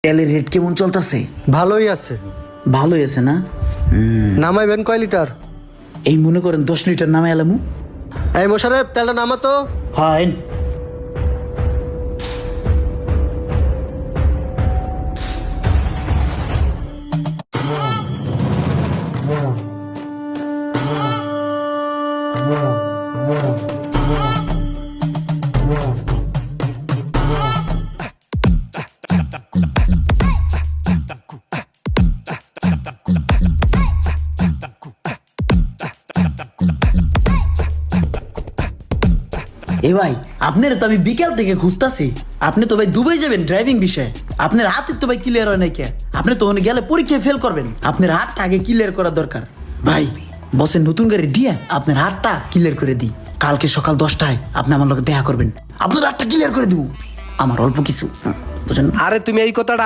তেলের রেট কেমন চলতেছে? ভালোই আছে। ভালোই আছে না? নামাইবেন কয় লিটার? এই মনে করেন 10 লিটার নামে এলামু। এই মোশারেফ তেলটা নামাতো। হয় এ ভাই, আপনার তো আমি বিকেল থেকে খুঁজতাছি। আপনি তো ভাই দুবাই যাবেন ড্রাইভিং বিষয়ে। আপনার হাতের তো ভাই ক্লিয়ার হয় নাই কে? আপনি তো ওখানে গেলে পরীক্ষায় ফেল করবেন। আপনার হাতটা আগে ক্লিয়ার করা দরকার। ভাই, বসের নতুন গাড়ি দিয়ে আপনার হাতটা ক্লিয়ার করে দিই। কালকে সকাল 10টায় আপনি আমার লোক দেখা করবেন। আপনার হাতটা ক্লিয়ার করে দিব। আমার অল্প কিছু বুঝেন। আরে তুমি এই কথাটা